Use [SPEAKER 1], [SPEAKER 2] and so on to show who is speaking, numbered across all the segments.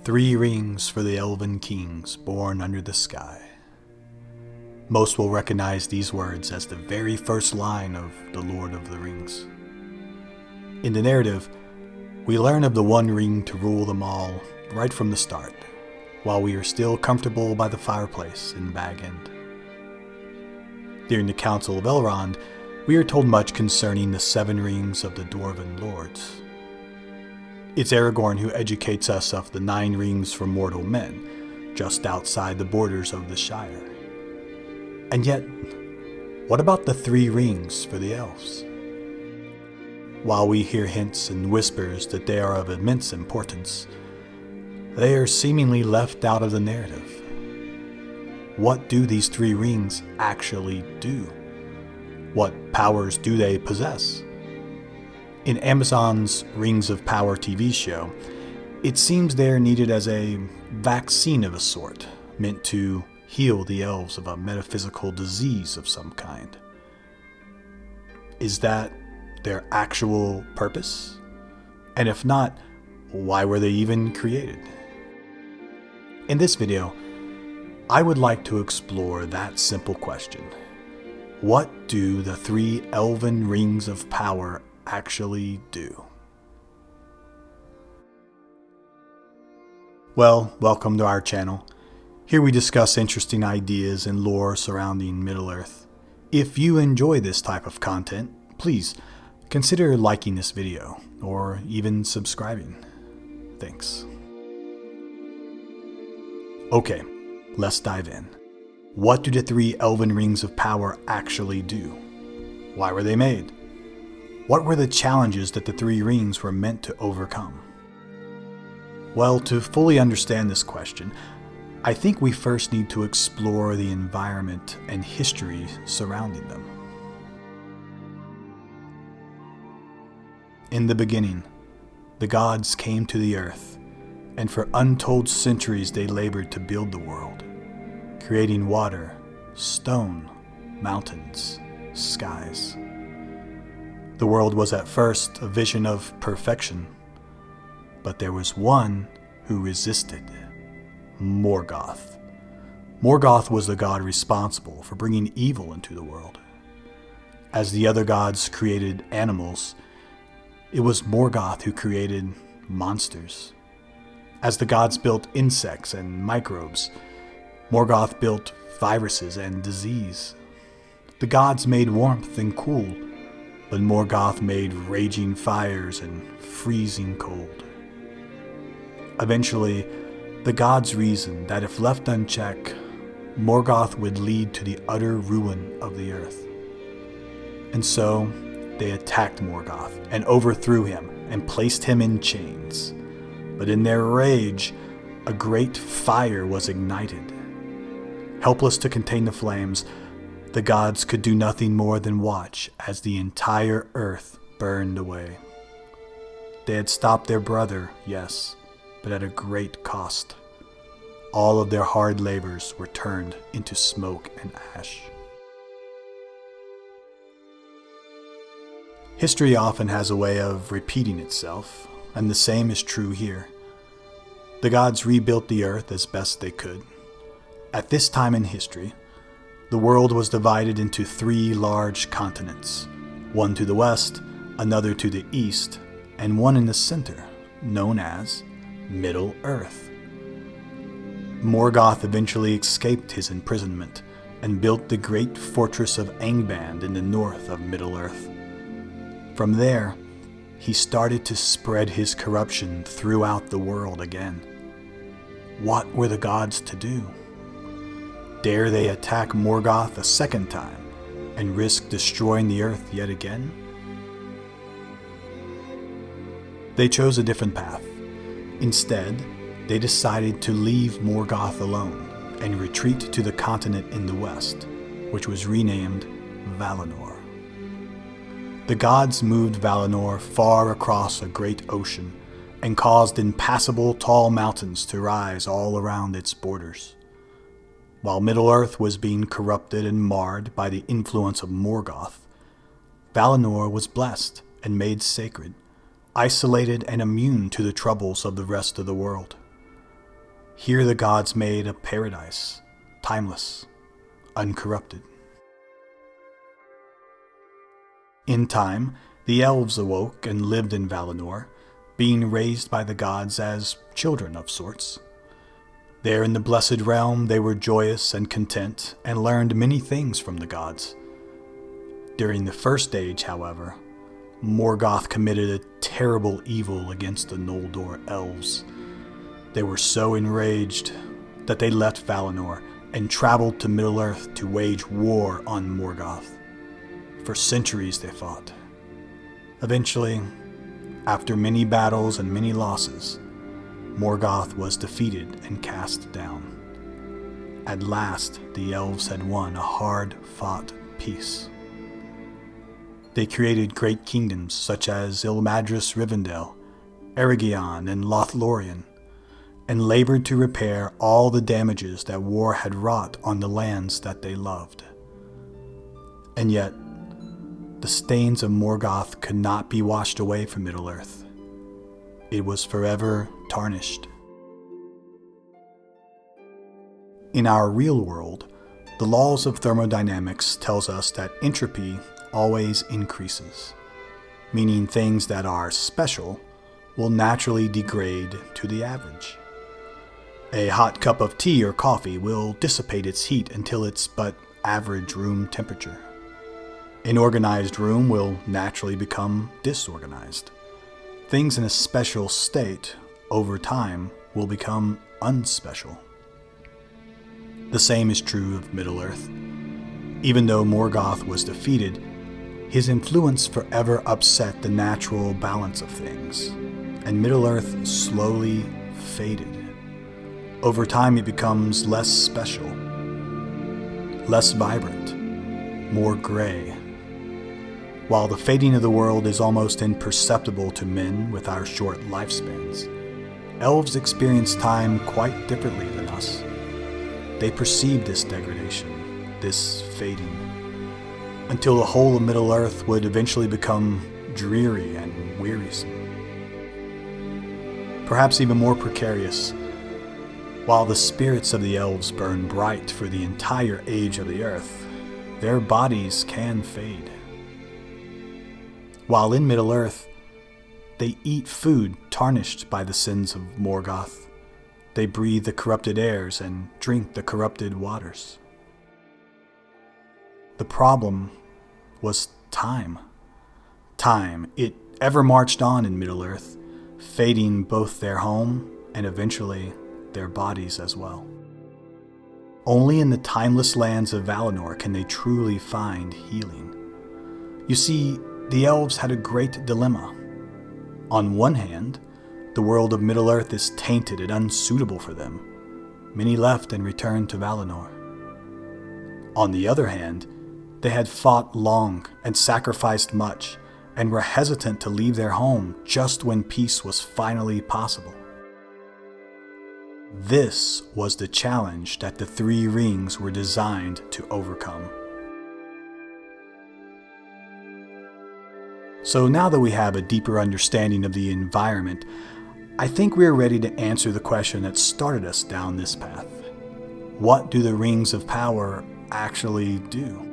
[SPEAKER 1] 3 rings for the Elven kings born under the sky. Most will recognize these words as the very first line of The Lord of the Rings. In the narrative, we learn of the one ring to rule them all right from the start, while we are still comfortable by the fireplace in Bag End. During the Council of Elrond, we are told much concerning the 7 rings of the Dwarven lords. It's Aragorn who educates us of the 9 rings for mortal men, just outside the borders of the Shire. And yet, what about the 3 rings for the elves? While we hear hints and whispers that they are of immense importance, they are seemingly left out of the narrative. What do these 3 rings actually do? What powers do they possess? In Amazon's Rings of Power TV show, it seems they are needed as a vaccine of a sort, meant to heal the elves of a metaphysical disease of some kind. Is that their actual purpose? And if not, why were they even created? In this video, I would like to explore that simple question. What do the 3 Elven Rings of Power actually do? Well, welcome to our channel. Here we discuss interesting ideas and lore surrounding Middle-earth. If you enjoy this type of content, please consider liking this video or even subscribing. Thanks. Okay, let's dive in. What do the 3 Elven Rings of Power actually do? Why were they made? What were the challenges that the 3 rings were meant to overcome? Well, to fully understand this question, I think we first need to explore the environment and history surrounding them. In the beginning, the gods came to the earth, and for untold centuries they labored to build the world, creating water, stone, mountains, skies. The world was at first a vision of perfection, but there was one who resisted: Morgoth. Morgoth was the god responsible for bringing evil into the world. As the other gods created animals, it was Morgoth who created monsters. As the gods built insects and microbes, Morgoth built viruses and disease. The gods made warmth and cool, but Morgoth made raging fires and freezing cold. Eventually, the gods reasoned that if left unchecked, Morgoth would lead to the utter ruin of the earth. And so, they attacked Morgoth and overthrew him and placed him in chains. But in their rage, a great fire was ignited. Helpless to contain the flames, the gods could do nothing more than watch as the entire earth burned away. They had stopped their brother, yes, but at a great cost. All of their hard labors were turned into smoke and ash. History often has a way of repeating itself, and the same is true here. The gods rebuilt the earth as best they could. At this time in history, the world was divided into 3 large continents, one to the west, another to the east, and one in the center, known as Middle-earth. Morgoth eventually escaped his imprisonment and built the great fortress of Angband in the north of Middle-earth. From there, he started to spread his corruption throughout the world again. What were the gods to do? Dare they attack Morgoth a second time and risk destroying the earth yet again? They chose a different path. Instead, they decided to leave Morgoth alone and retreat to the continent in the west, which was renamed Valinor. The gods moved Valinor far across a great ocean and caused impassable tall mountains to rise all around its borders. While Middle-earth was being corrupted and marred by the influence of Morgoth, Valinor was blessed and made sacred, isolated and immune to the troubles of the rest of the world. Here the gods made a paradise, timeless, uncorrupted. In time, the elves awoke and lived in Valinor, being raised by the gods as children of sorts. There in the blessed realm they were joyous and content and learned many things from the gods. During the first age, however, Morgoth committed a terrible evil against the Noldor elves. They were so enraged that they left Valinor and traveled to Middle-earth to wage war on Morgoth. For centuries they fought. Eventually, after many battles and many losses, Morgoth was defeated and cast down. At last, the elves had won a hard-fought peace. They created great kingdoms such as Ilmadris Rivendell, Eregion, and Lothlorien, and labored to repair all the damages that war had wrought on the lands that they loved. And yet, the stains of Morgoth could not be washed away from Middle-earth. It was forever tarnished. In our real world, the laws of thermodynamics tells us that entropy always increases, meaning things that are special will naturally degrade to the average. A hot cup of tea or coffee will dissipate its heat until it's but average room temperature. An organized room will naturally become disorganized. Things in a special state, over time, will become unspecial. The same is true of Middle-earth. Even though Morgoth was defeated, his influence forever upset the natural balance of things, and Middle-earth slowly faded. Over time it becomes less special, less vibrant, more gray. While the fading of the world is almost imperceptible to men with our short lifespans, elves experience time quite differently than us. They perceive this degradation, this fading, until the whole of Middle-earth would eventually become dreary and wearisome. Perhaps even more precarious, while the spirits of the elves burn bright for the entire age of the earth, their bodies can fade. While in Middle-earth, they eat food tarnished by the sins of Morgoth. They breathe the corrupted airs and drink the corrupted waters. The problem was time. Time, it ever marched on in Middle-earth, fading both their home and eventually their bodies as well. Only in the timeless lands of Valinor can they truly find healing. You see, the elves had a great dilemma. On one hand, the world of Middle-earth is tainted and unsuitable for them. Many left and returned to Valinor. On the other hand, they had fought long and sacrificed much, and were hesitant to leave their home just when peace was finally possible. This was the challenge that the three rings were designed to overcome. So now that we have a deeper understanding of the environment, I think we are ready to answer the question that started us down this path. What do the Rings of Power actually do?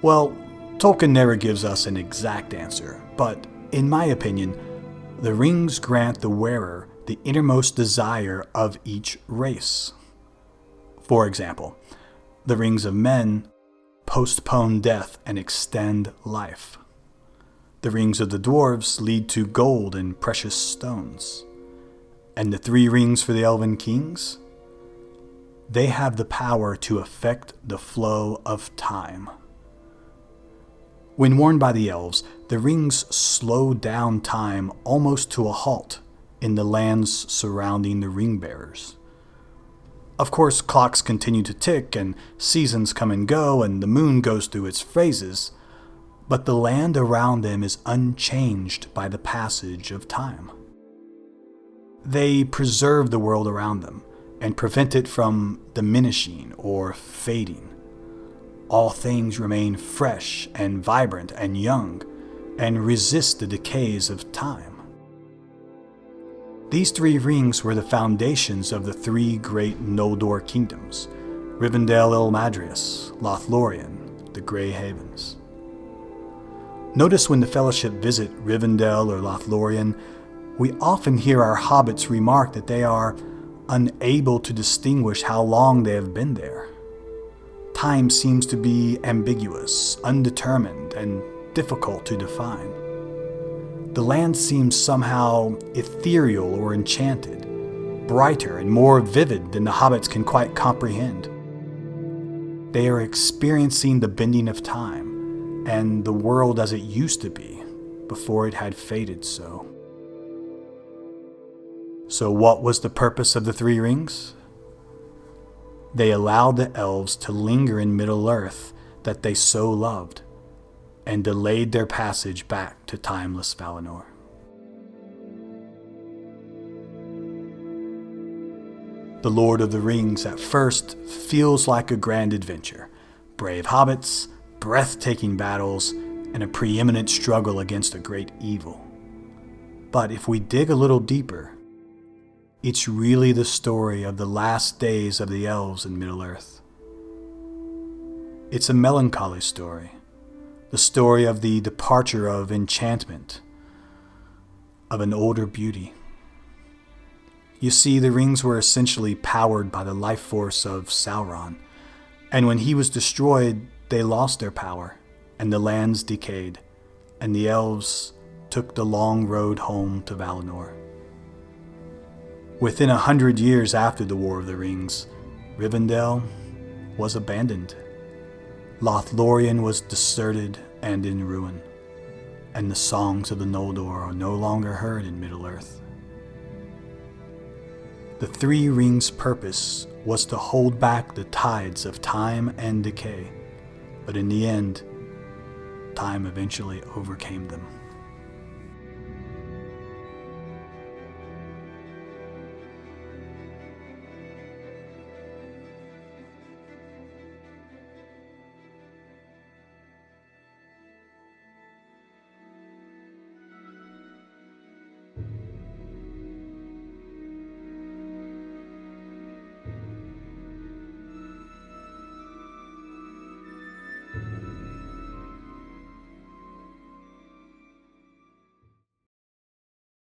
[SPEAKER 1] Well, Tolkien never gives us an exact answer, but in my opinion, the rings grant the wearer the innermost desire of each race. For example, the rings of men postpone death and extend life. The rings of the dwarves lead to gold and precious stones. And the three rings for the Elven kings? They have the power to affect the flow of time. When worn by the elves, the rings slow down time almost to a halt in the lands surrounding the ring bearers. Of course, clocks continue to tick and seasons come and go and the moon goes through its phases, but the land around them is unchanged by the passage of time. They preserve the world around them and prevent it from diminishing or fading. All things remain fresh and vibrant and young and resist the decays of time. These three rings were the foundations of the three great Noldor kingdoms, Rivendell Ilmadrius, Lothlorien, the Grey Havens. Notice when the Fellowship visit Rivendell or Lothlorien, we often hear our hobbits remark that they are unable to distinguish how long they have been there. Time seems to be ambiguous, undetermined, and difficult to define. The land seems somehow ethereal or enchanted, brighter and more vivid than the hobbits can quite comprehend. They are experiencing the bending of time and the world as it used to be before it had faded so. So what was the purpose of the three rings? They allowed the elves to linger in Middle-earth that they so loved, and delayed their passage back to timeless Valinor. The Lord of the Rings at first feels like a grand adventure. Brave hobbits, breathtaking battles, and a preeminent struggle against a great evil. But if we dig a little deeper, it's really the story of the last days of the elves in Middle-earth. It's a melancholy story, the story of the departure of enchantment, of an older beauty. You see, the rings were essentially powered by the life force of Sauron, and when he was destroyed, they lost their power, and the lands decayed, and the elves took the long road home to Valinor. Within 100 years after the War of the Rings, Rivendell was abandoned. Lothlorien was deserted and in ruin, and the songs of the Noldor are no longer heard in Middle-earth. The Three Rings' purpose was to hold back the tides of time and decay, but in the end, time eventually overcame them.